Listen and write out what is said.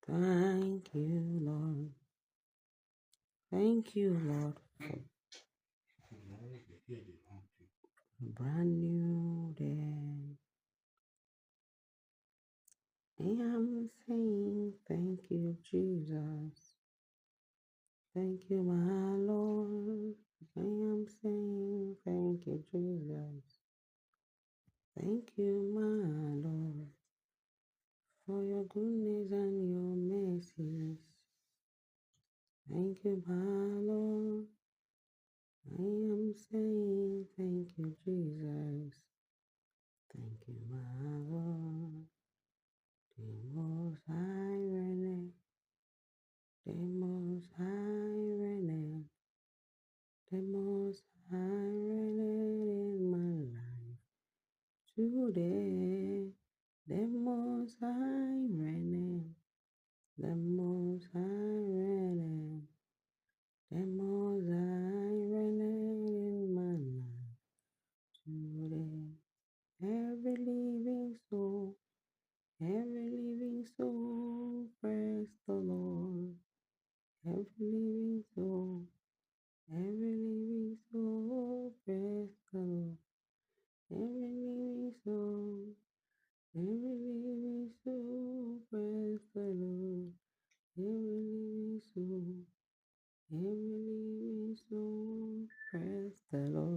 Thank you, Lord. Thank you, Lord, for a brand new day. I am saying thank you, Jesus. Thank you, my Lord. I am saying thank you, Jesus. Thank you, my Lord, for your goodness and your mercies. Thank you, my Lord. I am saying thank you, Jesus. Thank you, my Lord. The most high reign, the most high reign, the most high reign in my life today. The most high reign, the most high reign, the most high reign in my life today. Every living soul, praise the Lord. Every living soul, every living soul, praise the Lord. Every living soul, every living soul, praise the Lord. Every living soul, praise the Lord.